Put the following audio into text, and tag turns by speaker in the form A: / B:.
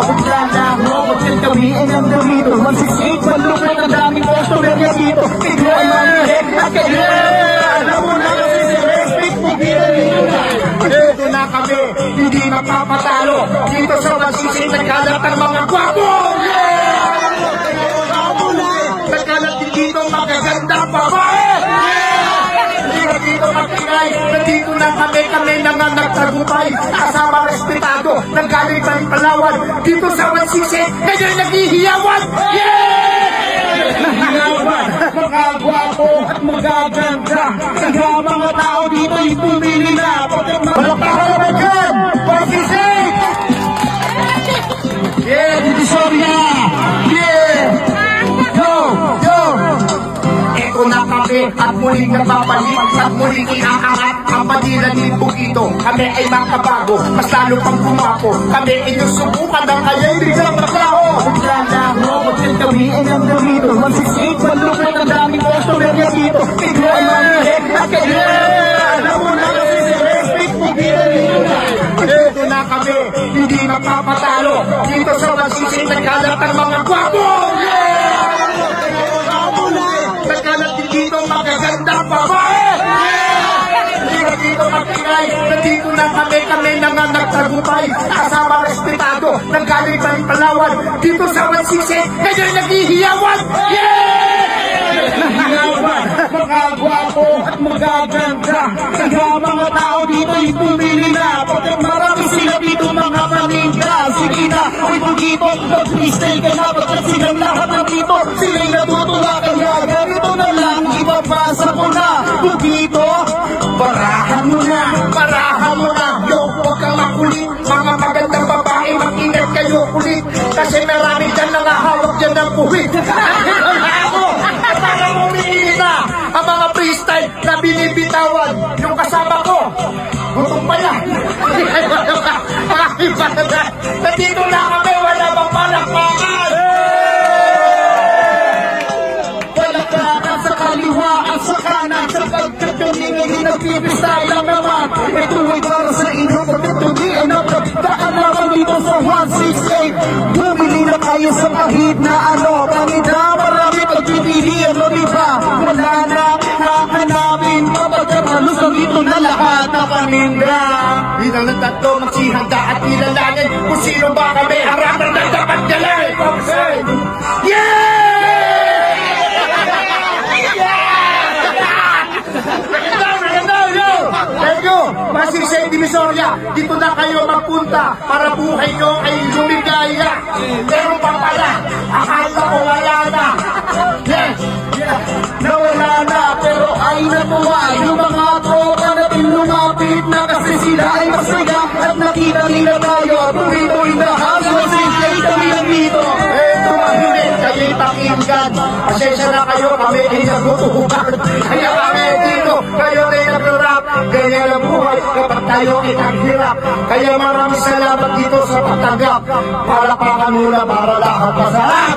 A: Naglalaho, huwag kang gawiin ang damito 168, malupit ang daming customer niya dito. Tiglo ay mamihit at kayo. Alam mo na kasi si Respect, dito na kami, hindi mapapatalo. Dito sa 168, nagkalat ang mga gwapo. Nagkalat din dito magaganda babae. Hindi na dito magkingay. Nandito na kami nanganagtagumpay. Kasama respetado, nanggaling pa rin Palawan. Dito sa 168, ngayon naghihiyawan. Hiyawan, mga gwapo at magaganda. Kaya mga tao dito ipumili na. Malakpakan naman dyan, 168. Yeah, Divisoria. Yeah. Ito na kami at muling napapalik at muling inaangat ang Manila ni Bukito. Kami ay makabago, mas lalo pang gumapo. Kami inyong subukan ng kaya'y biglang naklao. Naglalaho, huwag kang gawiin ang damito 168, malupit ang daming customer niya dito. Tiglo ay mamihit at kayo. Alam mo na kasi si Respect, dito na kami, hindi mapapatalo. Dito sa 168, nagkalat ang mga gwapo. Nagkalat din dito magaganda babae. Hindi na dito magkingay. Nandito na kami nanganagtagumpay. Kasama respetado, nanggaling pa rin Palawan. Dito sa 168, ngayon naghihiyawan. Hiyawan, mga gwapo at magaganda. Kaya mga tao dito ipumili na. Pagkat marami sila dito mga paninda. Sige na, ay Bukito, mag-freestyle ka na. Pagkat silang lahat na dito, sila'y natutuwa. Kaya ganito na lang, ibabasa ko na. Bukito, barahan mo na. Yo, huwag kang makulit. Mga magandang babae, mag-ingat kayo ulit. Kasi marami dyan nangahawak dyan ng puwit. Para umili na ang mga freestyle na binibitawan. Yung kasama ko, gutom pa yan. Nandito na kami, wala bang palakpakan. Palakpakan sa kaliwa at sa kanan. Sapagkat kami ngayon nagpipistyle lang naman. Ito ay para sa inyo, pagkatulian ang baka naman dito sa 168. Bumili na kayo sa kahit na ano. Panida, marami pagpipilian mo, diba? Wala na hahanapin. Kapagkat halos ang ito na lahat na paninda. Bilang ng tatlo, magsihanda at ilalanin kung sino ba kami. Harapan ng dapat galay. Yeah! Thank you! 168 Divisoria, dito na kayo magpunta para buhay nyo ay lumigaya. Pero pa pala, akala ko wala na. Yes! Nawala na, pero ay natuwa. Yung mga tropa natin lumapit na kasi sila ay masaya. At nakita nila tayo, tuloy-tuloy na hanggang 168 kami lang dito. Eto mahilit, kayo'y pakinggan. Pasensya na kayo, kami ay nagutuhugan. Kaya kami dito, kayo ay nag-rap. Ganyan ang buhay kapag tayo ay naghirap. Kaya maraming salamat dito sa pagtanggap. Palakpakan muna para lahat masarap.